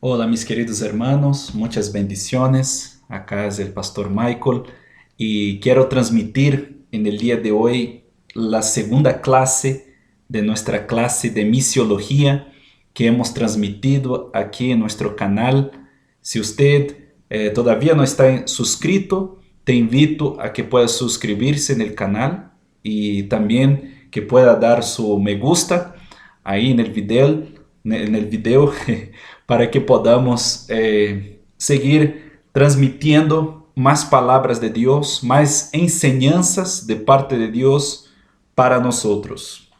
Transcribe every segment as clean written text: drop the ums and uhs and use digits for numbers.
Hola mis queridos hermanos, muchas bendiciones. Acá es el pastor Michael y quiero transmitir en el día de hoy la segunda clase de nuestra clase de misiología que hemos transmitido aquí en nuestro canal. Si usted todavía no está suscrito, te invito a que pueda suscribirse en el canal y también que pueda dar su me gusta ahí en el video para que podamos seguir transmitiendo más palabras de Dios, más enseñanzas de parte de Dios para nosotros.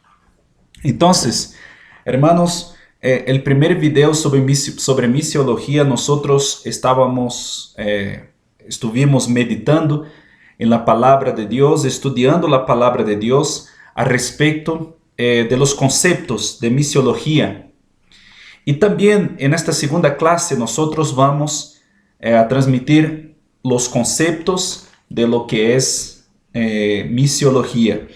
Entonces, hermanos, el primer video sobre misiología, nosotros estuvimos meditando en la palabra de Dios, estudiando la palabra de Dios a respecto de los conceptos de misiología. Y también en esta segunda clase nosotros vamos a transmitir los conceptos de lo que es misiología.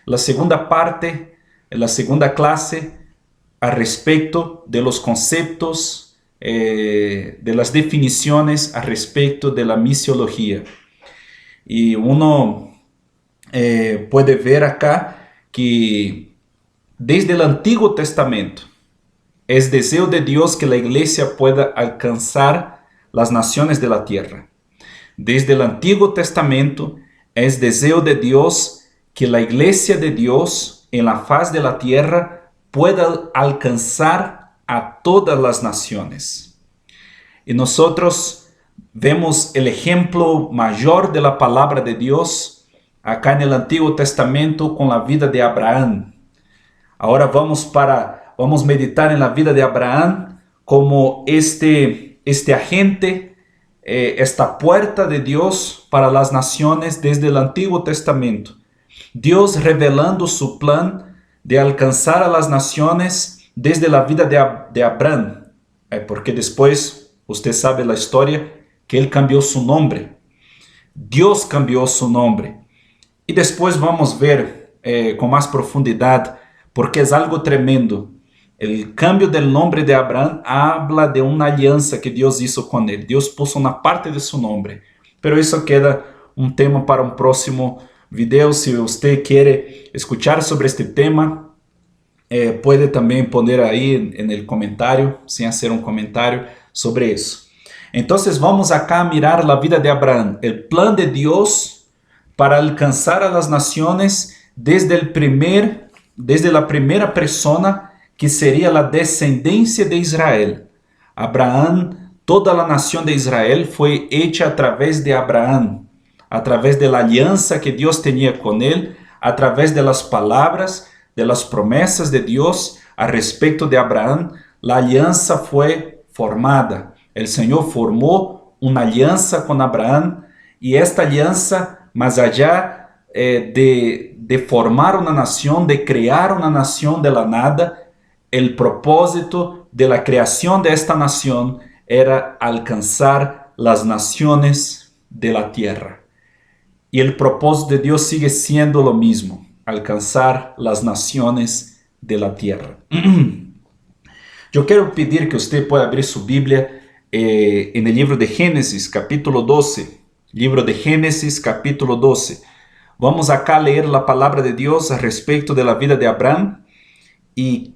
La segunda parte, la segunda clase a respecto de los conceptos, de las definiciones a respecto de la misiología. Y uno puede ver acá que desde el Antiguo Testamento es deseo de Dios que la iglesia pueda alcanzar las naciones de la tierra. Desde el Antiguo Testamento es deseo de Dios que la iglesia de Dios en la faz de la tierra pueda alcanzar a todas las naciones. Y nosotros vemos el ejemplo mayor de la palabra de Dios acá en el Antiguo Testamento con la vida de Abraham. Ahora vamos meditar en la vida de Abraham como este agente, esta puerta de Dios para las naciones desde el Antiguo Testamento. Dios revelando su plan de alcanzar a las naciones desde la vida de Abraham, porque después usted sabe la historia que él cambió su nombre. Dios cambió su nombre. Y después vamos ver con más profundidad, porque es algo tremendo. El cambio del nombre de Abraham habla de una alianza que Dios hizo con él. Dios puso una parte de su nombre. Pero eso queda un tema para un próximo video. Si usted quiere escuchar sobre este tema, puede también poner ahí en el comentario, sin hacer un comentario sobre eso. Entonces vamos acá a mirar la vida de Abraham, el plan de Dios para alcanzar a las naciones desde la primera persona que sería la descendencia de Israel. Abraham, toda la nación de Israel fue hecha a través de Abraham, a través de la alianza que Dios tenía con él, a través de las palabras, de las promesas de Dios a respecto de Abraham. La alianza fue formada. El Señor formó una alianza con Abraham y esta alianza, más allá de formar una nación, de crear una nación de la nada, el propósito de la creación de esta nación era alcanzar las naciones de la tierra. Y el propósito de Dios sigue siendo lo mismo, alcanzar las naciones de la tierra. Yo quiero pedir que usted pueda abrir su Biblia en el libro de Génesis, capítulo 12. Libro de Génesis, capítulo 12. Vamos acá a leer la palabra de Dios a respecto de la vida de Abraham. Y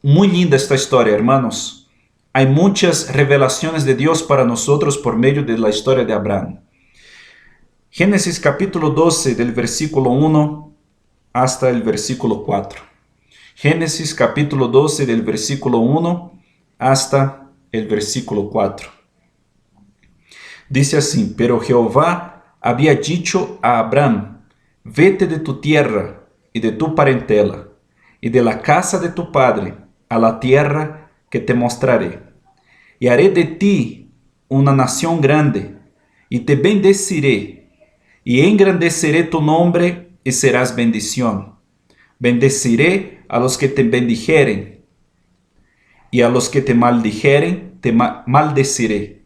muy linda esta historia, hermanos. Hay muchas revelaciones de Dios para nosotros por medio de la historia de Abraham. Génesis capítulo 12 del versículo 1 hasta el versículo 4. Génesis capítulo 12 del versículo 1 hasta el versículo 4. Dice así: pero Jehová había dicho a Abraham: vete de tu tierra y de tu parentela y de la casa de tu padre a la tierra que te mostraré. Y haré de ti una nación grande, y te bendeciré, y engrandeceré tu nombre, y serás bendición. Bendeciré a los que te bendijeren, y a los que te maldijeren, te maldeciré.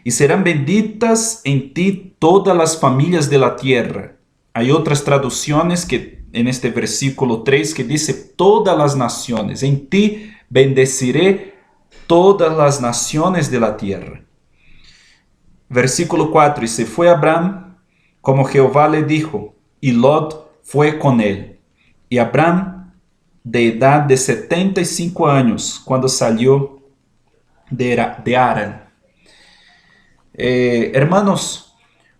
Y serán benditas en ti todas las familias de la tierra. Hay otras traducciones que en este versículo 3 que dice todas las naciones. En ti bendeciré todas las naciones de la tierra. Versículo 4, y se fue Abraham como Jehová le dijo, y Lot fue con él. Y Abraham, de edad de 75 años, cuando salió de Harán. Hermanos,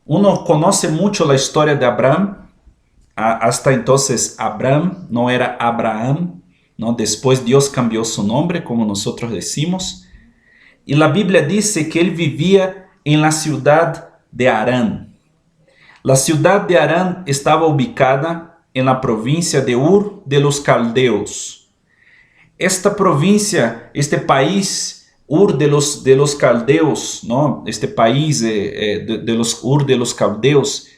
uno conoce mucho la historia de Abraham. Hasta entonces Abraham no era Abraham, ¿no? Después Dios cambió su nombre, como nosotros decimos. Y la Biblia dice que él vivía en la ciudad de Harán. La ciudad de Harán estaba ubicada en la provincia de Ur de los Caldeos. Esta provincia, este país, Ur de los Caldeos, ¿no? Este país de los Ur de los Caldeos,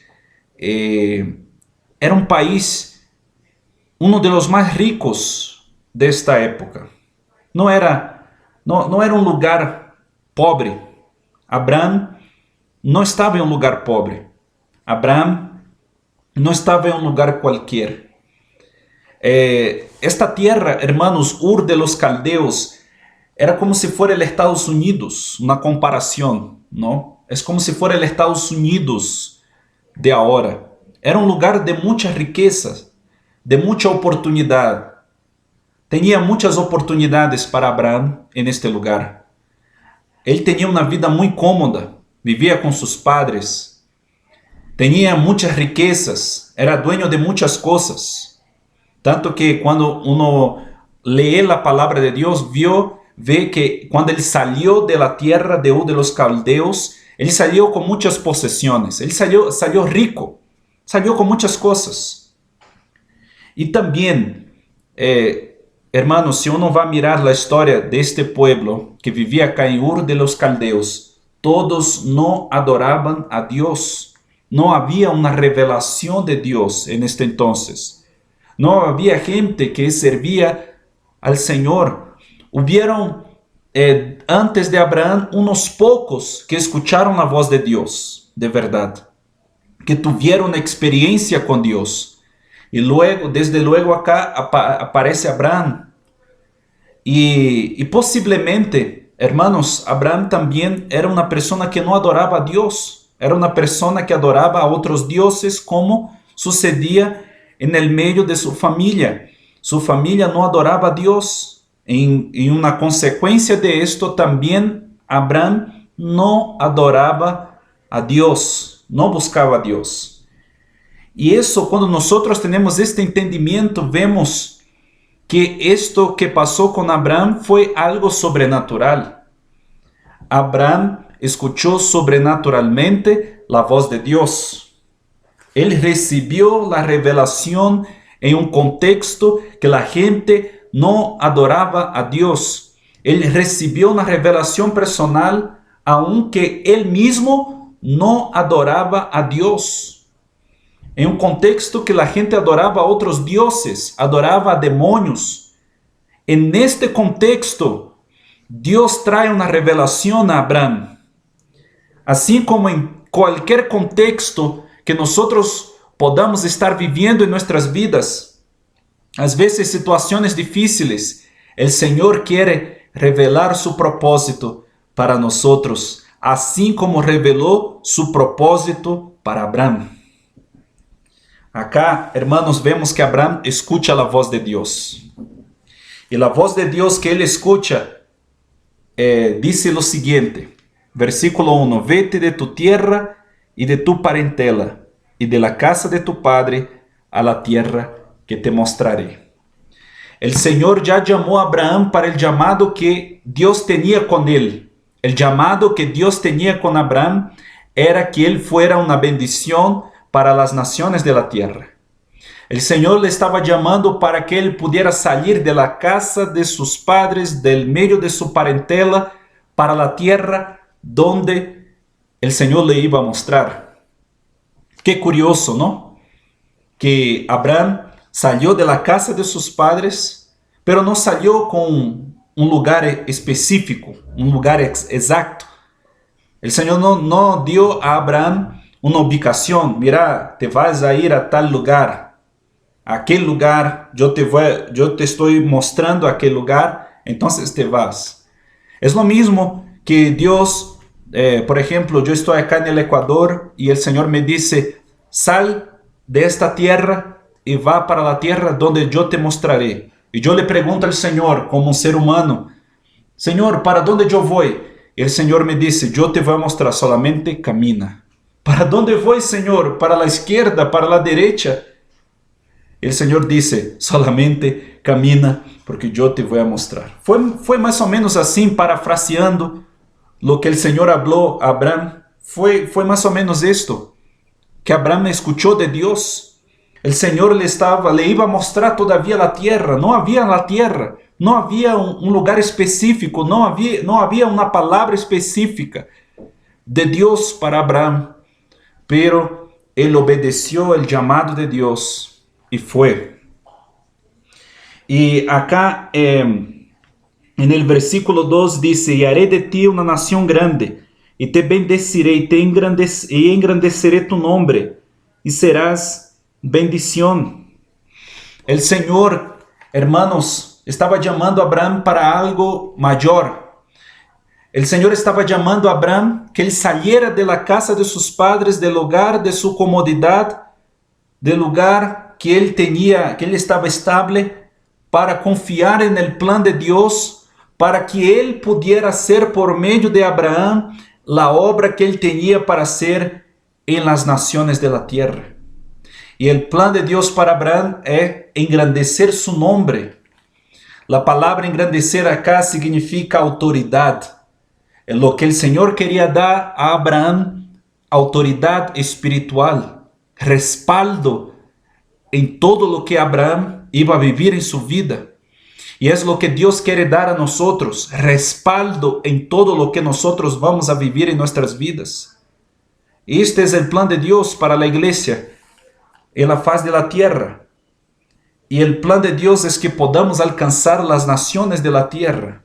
era un país, uno de los más ricos de esta época. No era un lugar pobre. Abraham no estaba en un lugar pobre. Abraham no estaba en un lugar cualquier. Esta tierra, hermanos, Ur de los Caldeos, era como si fuera el Estados Unidos, una comparación, ¿no? Es como si fuera el Estados Unidos de ahora. Era un lugar de muchas riquezas, de mucha oportunidad. Tenía muchas oportunidades para Abraham en este lugar. Él tenía una vida muy cómoda, vivía con sus padres, tenía muchas riquezas, era dueño de muchas cosas. Tanto que cuando uno lee la palabra de Dios, ve que cuando él salió de la tierra de Ur de los Caldeos, él salió con muchas posesiones, él salió rico, salió con muchas cosas. Y también, hermanos, si uno va a mirar la historia de este pueblo que vivía acá en Ur de los Caldeos, todos no adoraban a Dios. No había una revelación de Dios en este entonces. No había gente que servía al Señor. Hubieron antes de Abraham unos pocos que escucharon la voz de Dios, de verdad, que tuvieron experiencia con Dios. Y luego, desde luego acá aparece Abraham. Y posiblemente, hermanos, Abraham también era una persona que no adoraba a Dios. Era una persona que adoraba a otros dioses, como sucedía en el medio de su familia. Su familia no adoraba a Dios. En una consecuencia de esto también Abraham no adoraba a Dios, no buscaba a Dios. Y eso, cuando nosotros tenemos este entendimiento, vemos que esto que pasó con Abraham fue algo sobrenatural. Abraham escuchó sobrenaturalmente la voz de Dios. Él recibió la revelación en un contexto que la gente no adoraba a Dios. Él recibió una revelación personal, aunque él mismo no adoraba a Dios. En un contexto que la gente adoraba a otros dioses, adoraba a demonios. En este contexto, Dios trae una revelación a Abraham. Así como en cualquier contexto que nosotros podamos estar viviendo en nuestras vidas, às vezes situaciones difíciles, el Señor quiere revelar su propósito para nosotros, así como reveló su propósito para Abraham. Acá, hermanos, vemos que Abraham escucha la voz de Dios. Y la voz de Dios que él escucha dice lo siguiente, versículo 1, vete de tu tierra y de tu parentela, y de la casa de tu padre a la tierra que te mostraré. El Señor ya llamó a Abraham para el llamado que Dios tenía con él. El llamado que Dios tenía con Abraham era que él fuera una bendición para las naciones de la tierra. El Señor le estaba llamando para que él pudiera salir de la casa de sus padres, del medio de su parentela, para la tierra donde el Señor le iba a mostrar. Qué curioso, ¿no? Que Abraham salió de la casa de sus padres, pero no salió con un lugar específico, un lugar exacto. El Señor no dio a Abraham una ubicación. Mira, te vas a ir a tal lugar. Aquel lugar, yo te estoy mostrando aquel lugar, entonces te vas. Es lo mismo que Dios, por ejemplo, yo estoy acá en el Ecuador y el Señor me dice, sal de esta tierra y va para la tierra donde yo te mostraré. Y yo le pregunto al Señor como un ser humano, Señor, ¿para dónde yo voy? Y el Señor me dice, yo te voy a mostrar, solamente camina. ¿Para dónde voy, Señor? ¿Para la izquierda? ¿Para la derecha? El Señor dice, solamente camina porque yo te voy a mostrar. Fue más o menos así, parafraseando lo que el Señor habló a Abraham. Fue más o menos esto, que Abraham escuchó de Dios. El Señor le iba a mostrar todavía la tierra. No había la tierra, no había un lugar específico, no había una palabra específica de Dios para Abraham. Pero él obedeció el llamado de Dios y fue. Y acá en el versículo 2 dice, y haré de ti una nación grande, y te bendeciré y engrandeceré tu nombre, y serás bendición. El Señor, hermanos, estaba llamando a Abraham para algo mayor. El Señor estaba llamando a Abraham que él saliera de la casa de sus padres, del hogar de su comodidad, del lugar que él tenía, que él estaba estable, para confiar en el plan de Dios, para que él pudiera hacer por medio de Abraham la obra que él tenía para hacer en las naciones de la tierra. Y el plan de Dios para Abraham es engrandecer su nombre. La palabra engrandecer acá significa autoridad. Lo que el Señor quería dar a Abraham, autoridad espiritual, respaldo en todo lo que Abraham iba a vivir en su vida. Y es lo que Dios quiere dar a nosotros, respaldo en todo lo que nosotros vamos a vivir en nuestras vidas. Este es el plan de Dios para la iglesia en la faz de la tierra. Y el plan de Dios es que podamos alcanzar las naciones de la tierra.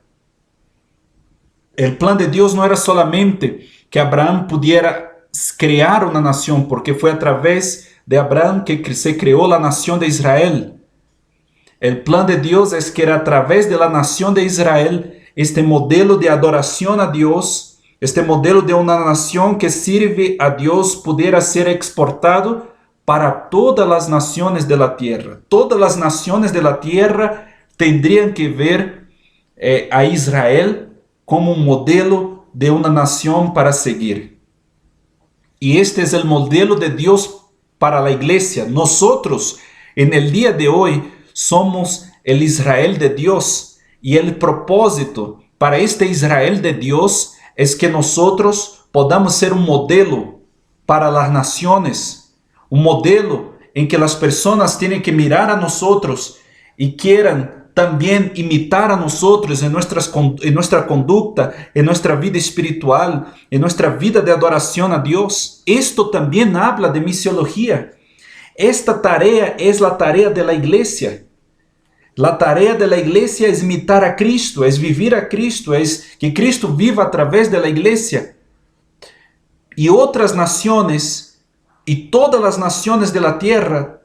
El plan de Dios no era solamente que Abraham pudiera crear una nación, porque fue a través de Abraham que se creó la nación de Israel. El plan de Dios es que era a través de la nación de Israel, este modelo de adoración a Dios, este modelo de una nación que sirve a Dios, pudiera ser exportado para todas las naciones de la tierra. Todas las naciones de la tierra tendrían que ver a Israel como un modelo de una nación para seguir. Y este es el modelo de Dios para la iglesia. Nosotros, en el día de hoy, somos el Israel de Dios. Y el propósito para este Israel de Dios es que nosotros podamos ser un modelo para las naciones. Un modelo en que las personas tienen que mirar a nosotros y quieran también imitar a nosotros en nuestra conducta, en nuestra vida espiritual, en nuestra vida de adoración a Dios. Esto también habla de misiología. Esta tarea es la tarea de la iglesia. La tarea de la iglesia es imitar a Cristo, es vivir a Cristo, es que Cristo viva a través de la iglesia. Y otras naciones y todas las naciones de la tierra,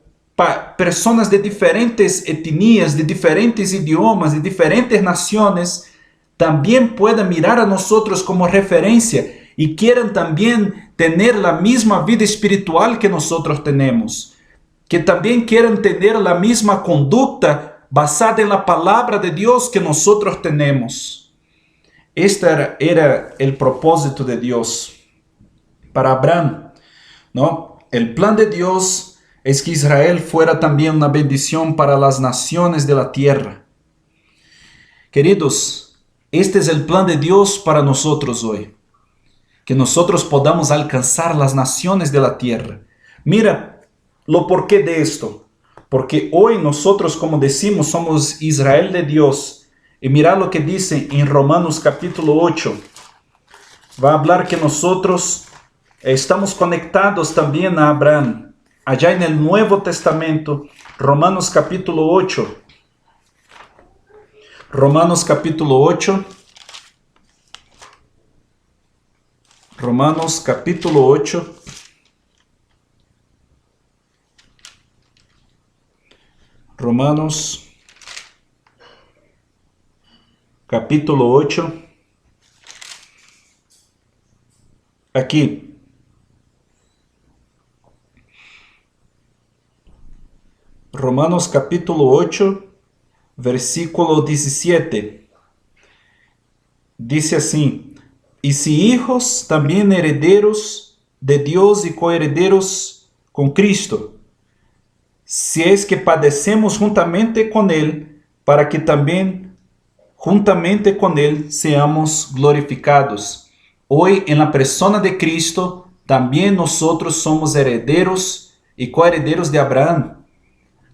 personas de diferentes etnias, de diferentes idiomas, de diferentes naciones, también puedan mirar a nosotros como referencia y quieran también tener la misma vida espiritual que nosotros tenemos, que también quieran tener la misma conducta basada en la palabra de Dios que nosotros tenemos. Este era el propósito de Dios para Abraham, ¿no? El plan de Dios es que Israel fuera también una bendición para las naciones de la tierra. Queridos, este es el plan de Dios para nosotros hoy. Que nosotros podamos alcanzar las naciones de la tierra. Mira lo porqué de esto. Porque hoy nosotros, como decimos, somos Israel de Dios. Y mira lo que dice en Romanos capítulo 8. Va a hablar que nosotros estamos conectados también a Abraham. Allá en el Nuevo Testamento, Romanos capítulo 8. Romanos capítulo 8. Romanos capítulo 8. Romanos capítulo 8. Aqui, Romanos capítulo 8, versículo 17. Dice así: y si hijos, también herederos de Dios y coherederos con Cristo, si es que padecemos juntamente con Él, para que también juntamente con Él seamos glorificados. Hoy, en la persona de Cristo, también nosotros somos herederos y coherederos de Abraham.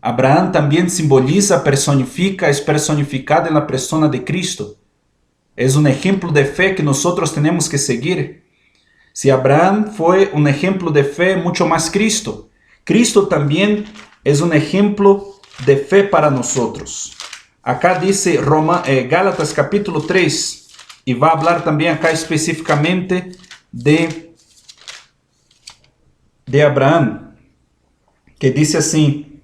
Abraham también simboliza, personifica, es personificado en la persona de Cristo. Es un ejemplo de fe que nosotros tenemos que seguir. Si Abraham fue un ejemplo de fe, mucho más Cristo. Cristo también es un ejemplo de fe para nosotros. Acá dice Gálatas capítulo 3, y va a hablar también acá específicamente de Abraham, que dice así,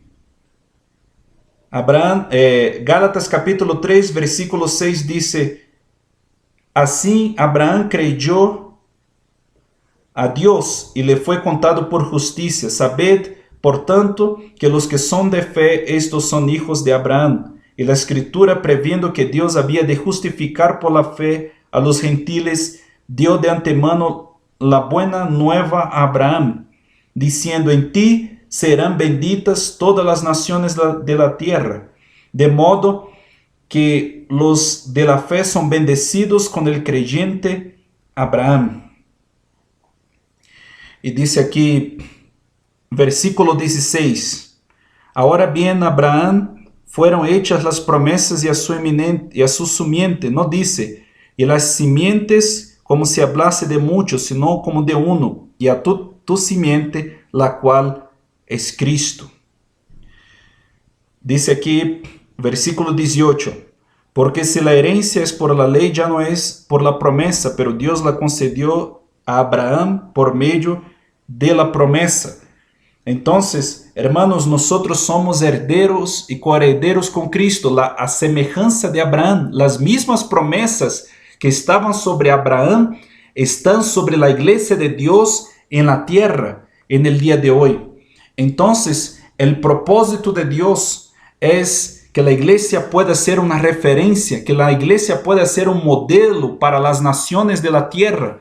Gálatas capítulo 3, versículo 6 dice: así Abraham creyó a Dios y le fue contado por justicia. Sabed, por tanto, que los que son de fe, estos son hijos de Abraham. Y la Escritura, previendo que Dios había de justificar por la fe a los gentiles, dio de antemano la buena nueva a Abraham, diciendo: en ti serán benditas todas las naciones de la tierra. De modo que los de la fe son bendecidos con el creyente Abraham. Y dice aquí, versículo 16: ahora bien, Abraham fueron hechas las promesas y a su simiente. No dice, y las simientes, como si hablase de muchos, sino como de uno, y a tu simiente, la cual es Cristo. Dice aquí, versículo 18: porque si la herencia es por la ley, ya no es por la promesa, pero Dios la concedió a Abraham por medio de la promesa. Entonces, hermanos, nosotros somos herederos y coherederos con Cristo, a semejanza de Abraham. Las mismas promesas que estaban sobre Abraham están sobre la iglesia de Dios en la tierra en el día de hoy. Entonces, el propósito de Dios es que la iglesia pueda ser una referencia, que la iglesia pueda ser un modelo para las naciones de la tierra.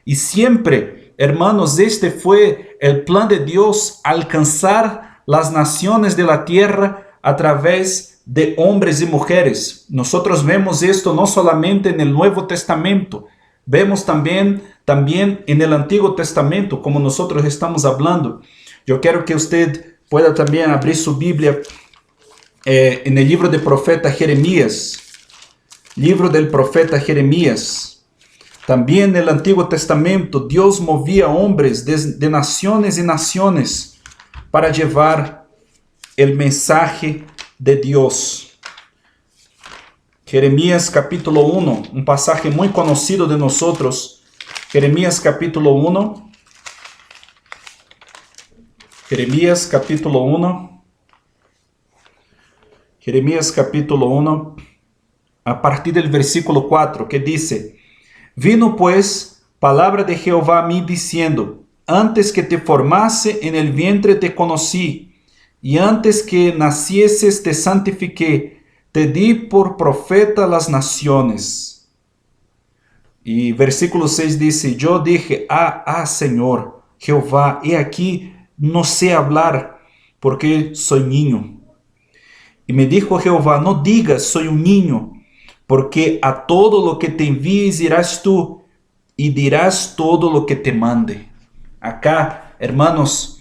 Y siempre, hermanos, este fue el plan de Dios: alcanzar las naciones de la tierra a través de hombres y mujeres. Nosotros vemos esto no solamente en el Nuevo Testamento, vemos también en el Antiguo Testamento, como nosotros estamos hablando. Yo quiero que usted pueda también abrir su Biblia en el libro del profeta Jeremías. Libro del profeta Jeremías. También en el Antiguo Testamento, Dios movía hombres de naciones y naciones para llevar el mensaje de Dios. Jeremías capítulo 1, un pasaje muy conocido de nosotros. Jeremías capítulo 1. Jeremías capítulo 1. Jeremías capítulo 1, a partir del versículo 4, que dice: vino pues palabra de Jehová a mí diciendo: antes que te formase en el vientre te conocí, y antes que nacieses te santifiqué, te di por profeta a las naciones. Y versículo 6 dice: yo dije, Señor Jehová, he aquí, no sé hablar, porque soy niño. Y me dijo Jehová: no digas, soy un niño, porque a todo lo que te envíes irás tú, y dirás todo lo que te mande. Acá, hermanos,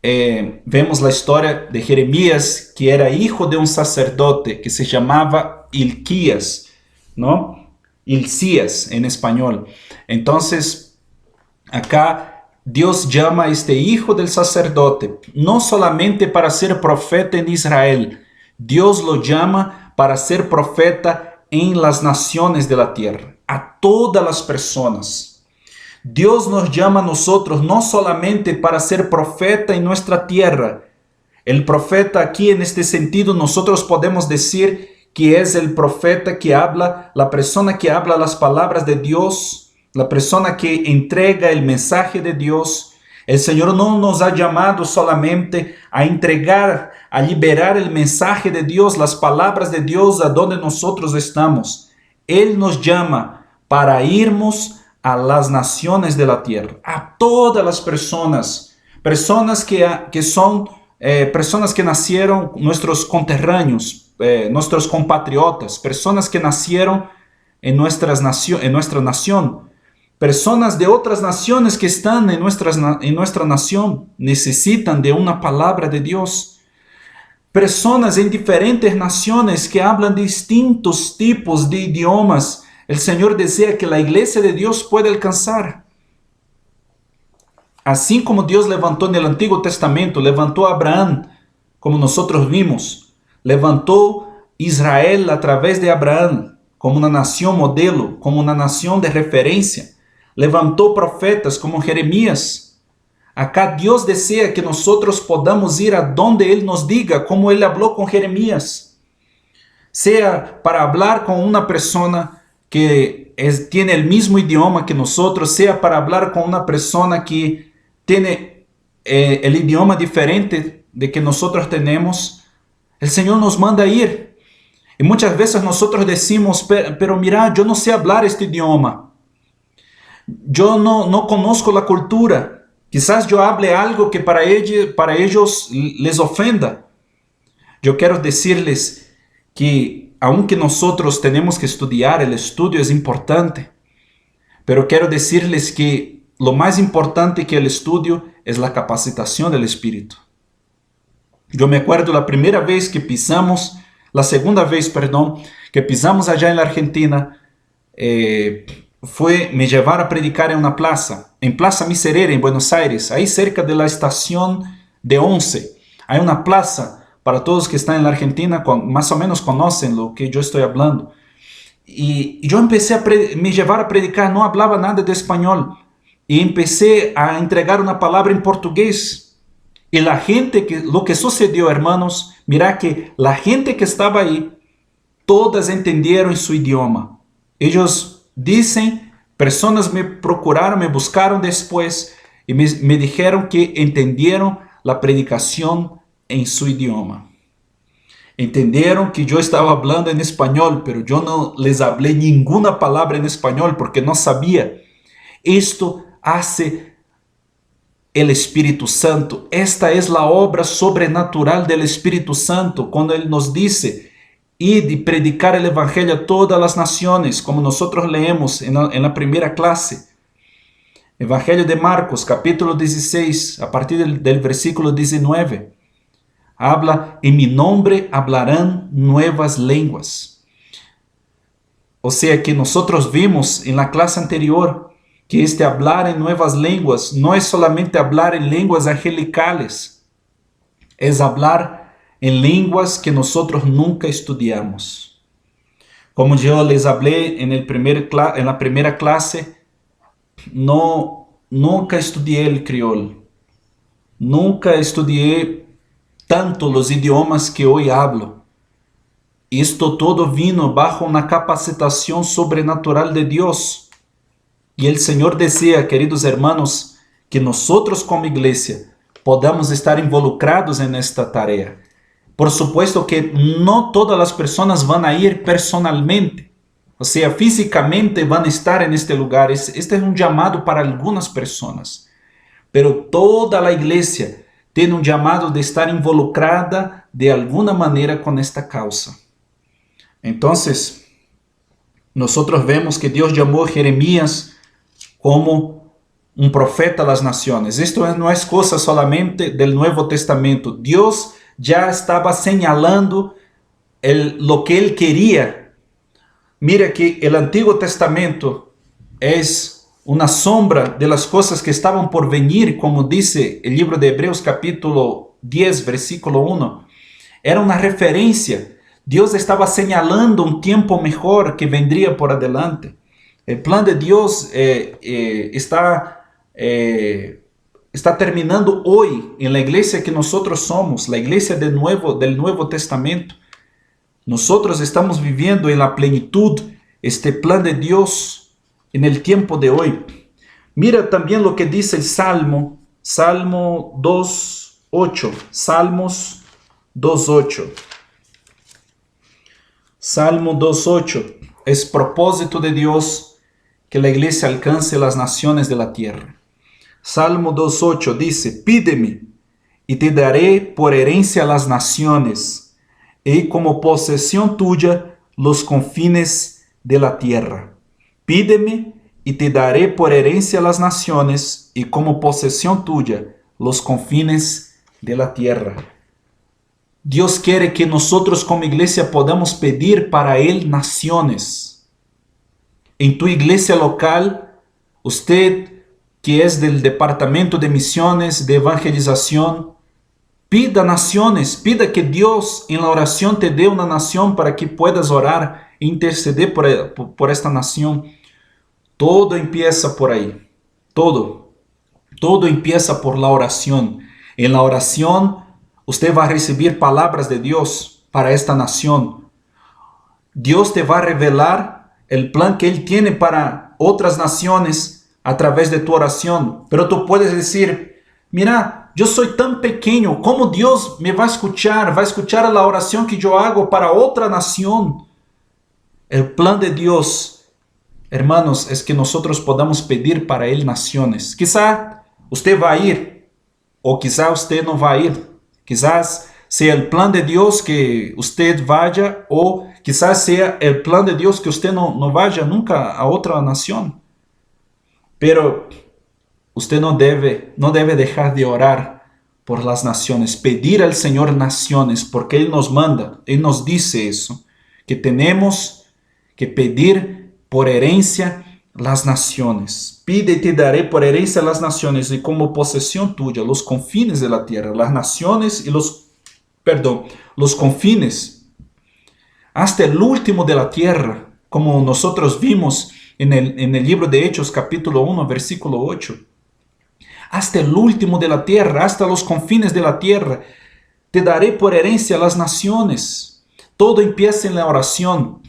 vemos la historia de Jeremías, que era hijo de un sacerdote que se llamaba Hilquías, ¿no? Hilcías en español. Entonces, acá Dios llama a este hijo del sacerdote, no solamente para ser profeta en Israel. Dios lo llama para ser profeta en las naciones de la tierra, a todas las personas. Dios nos llama a nosotros no solamente para ser profeta en nuestra tierra. El profeta aquí, en este sentido, nosotros podemos decir que es el profeta que habla, la persona que habla las palabras de Dios la persona que entrega el mensaje de Dios. El Señor no nos ha llamado solamente a entregar, a liberar el mensaje de Dios, las palabras de Dios a donde nosotros estamos. Él nos llama para irnos a las naciones de la tierra, a todas las personas, personas que son personas que nacieron, nuestros conterráneos, nuestros compatriotas, personas que nacieron en nuestra nación. Personas de otras naciones que están en nuestra nación necesitan de una palabra de Dios. Personas en diferentes naciones que hablan distintos tipos de idiomas. El Señor desea que la iglesia de Dios pueda alcanzar. Así como Dios levantó en el Antiguo Testamento, levantó a Abraham, como nosotros vimos. Levantó Israel a través de Abraham, como una nación modelo, como una nación de referencia. Levantó profetas como Jeremías. Acá Dios desea que nosotros podamos ir a donde Él nos diga, como Él habló con Jeremías. Sea para hablar con una persona que tiene el mismo idioma que nosotros, sea para hablar con una persona que tiene el idioma diferente de que nosotros tenemos. El Señor nos manda ir. Y muchas veces nosotros decimos, pero mira, yo no sé hablar este idioma. Yo no conozco la cultura. Quizás yo hable algo que para ellos les ofenda. Yo quiero decirles que aunque nosotros tenemos que estudiar, el estudio es importante. Pero quiero decirles que lo más importante que el estudio es la capacitación del Espíritu. Yo me acuerdo la segunda vez, que pisamos allá en la Argentina, me llevar a predicar en Plaza Miserere, en Buenos Aires, ahí cerca de la estación de Once. Hay una plaza, para todos que están en la Argentina, más o menos conocen lo que yo estoy hablando. Y yo empecé me llevar a predicar, no hablaba nada de español. Y empecé a entregar una palabra en portugués. Y lo que sucedió, hermanos, mira que la gente que estaba ahí, todas entendieron su idioma. Ellos dicen, personas me procuraron, me buscaron después y me dijeron que entendieron la predicación en su idioma. Entendieron que yo estaba hablando en español, pero yo no les hablé ninguna palabra en español porque no sabía. Esto hace el Espíritu Santo. Esta es la obra sobrenatural del Espíritu Santo, cuando Él nos dice, id y predicar el Evangelio a todas las naciones, como nosotros leemos en la primera clase. Evangelio de Marcos, capítulo 16, a partir del versículo 19. Habla, en mi nombre hablarán nuevas lenguas. O sea que nosotros vimos en la clase anterior que este hablar en nuevas lenguas no es solamente hablar en lenguas angelicales, es hablar en lenguas que nosotros nunca estudiamos. Como yo les hablé en la primera clase, nunca estudié el criol, nunca estudié tanto los idiomas que hoy hablo. Esto todo vino bajo una capacitación sobrenatural de Dios. Y el Señor desea, queridos hermanos, que nosotros como iglesia podamos estar involucrados en esta tarea. Por supuesto que no todas las personas van a ir personalmente, o sea, físicamente van a estar en este lugar. Este es un llamado para algunas personas, pero toda la iglesia tiene un llamado de estar involucrada de alguna manera con esta causa. Entonces, nosotros vemos que Dios llamó a Jeremías como un profeta a las naciones. Esto no es cosa solamente del Nuevo Testamento. Dios ya estaba señalando lo que Él quería. Mira que el Antiguo Testamento es una sombra de las cosas que estaban por venir, como dice el libro de Hebreos capítulo 10, versículo 1. Era una referencia. Dios estaba señalando un tiempo mejor que vendría por adelante. El plan de Dios está terminando hoy en la iglesia que nosotros somos, la iglesia del Nuevo Testamento. Nosotros estamos viviendo en la plenitud este plan de Dios en el tiempo de hoy. Mira también lo que dice el Salmo 2:8, Salmos 2:8. Salmo 2:8, es propósito de Dios que la iglesia alcance las naciones de la tierra. Salmo 2:8 dice, pídeme y te daré por herencia las naciones, y como posesión tuya los confines de la tierra. Pídeme y te daré por herencia las naciones, y como posesión tuya los confines de la tierra. Dios quiere que nosotros como iglesia podamos pedir para Él naciones. En tu iglesia local, usted que es del departamento de misiones, de evangelización, pida naciones, pida que Dios en la oración te dé una nación para que puedas orar e interceder por esta nación. Todo empieza por ahí, todo empieza por la oración. En la oración usted va a recibir palabras de Dios para esta nación. Dios te va a revelar el plan que Él tiene para otras naciones a través de tu oración. Pero tú puedes decir, mira, yo soy tan pequeño, ¿cómo Dios me va a escuchar? Va a escuchar la oración que yo hago para otra nación. El plan de Dios, hermanos, es que nosotros podamos pedir para Él naciones. Quizá usted va a ir, o quizá usted no va a ir. Quizás sea el plan de Dios que usted vaya, o quizás sea el plan de Dios que usted no vaya nunca a otra nación. Pero usted no debe dejar de orar por las naciones, pedir al Señor naciones, porque Él nos manda, Él nos dice eso, que tenemos que pedir por herencia las naciones. Pide y te daré por herencia las naciones y como posesión tuya los confines de la tierra, las naciones y los confines, hasta el último de la tierra, como nosotros vimos en el libro de Hechos capítulo 1, versículo 8. Hasta el último de la tierra, hasta los confines de la tierra, te daré por herencia las naciones. Todo empieza en la oración.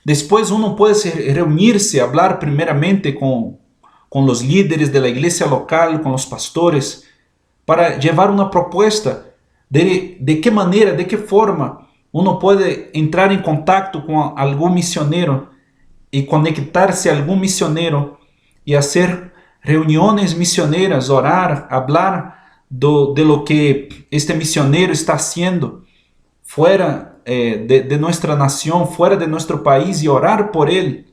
Después uno puede reunirse, hablar primeramente con los líderes de la iglesia local, con los pastores, para llevar una propuesta de qué manera, de qué forma uno puede entrar en contacto con algún misionero y conectarse a algún misionero y hacer reuniones misioneras, orar, hablar de lo que este misionero está haciendo fuera de nuestra nación, fuera de nuestro país y orar por él.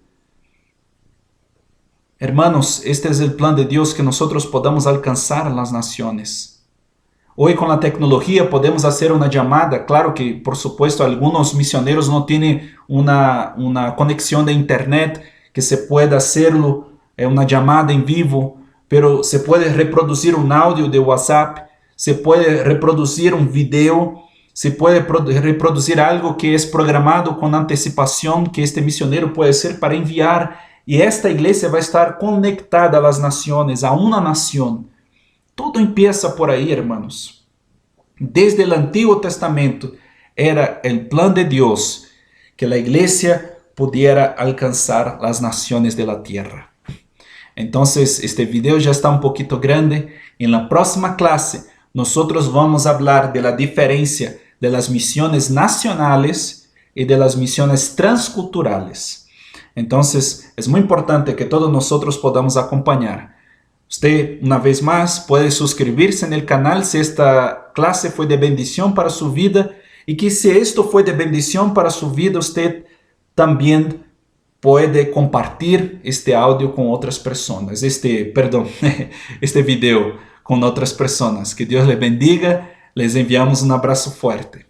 Hermanos, este es el plan de Dios, que nosotros podamos alcanzar las naciones. Hoy con la tecnología podemos hacer una llamada. Claro que, por supuesto, algunos misioneros no tienen una conexión de internet que se pueda hacerlo, una llamada en vivo, pero se puede reproducir un audio de WhatsApp, se puede reproducir un video, se puede reproducir algo que es programado con anticipación que este misionero puede hacer para enviar, y esta iglesia va a estar conectada a las naciones, a una nación. Todo empieza por ahí, hermanos. Desde el Antiguo Testamento era el plan de Dios que la iglesia pudiera alcanzar las naciones de la tierra. Entonces, este video ya está un poquito grande. En la próxima clase, nosotros vamos a hablar de la diferencia de las misiones nacionales y de las misiones transculturales. Entonces, es muy importante que todos nosotros podamos acompañar. Usted, una vez más, puede suscribirse en el canal si esta clase fue de bendición para su vida, y que si esto fue de bendición para su vida, usted también puede compartir este audio con otras personas, este video con otras personas. Que Dios les bendiga, les enviamos un abrazo fuerte.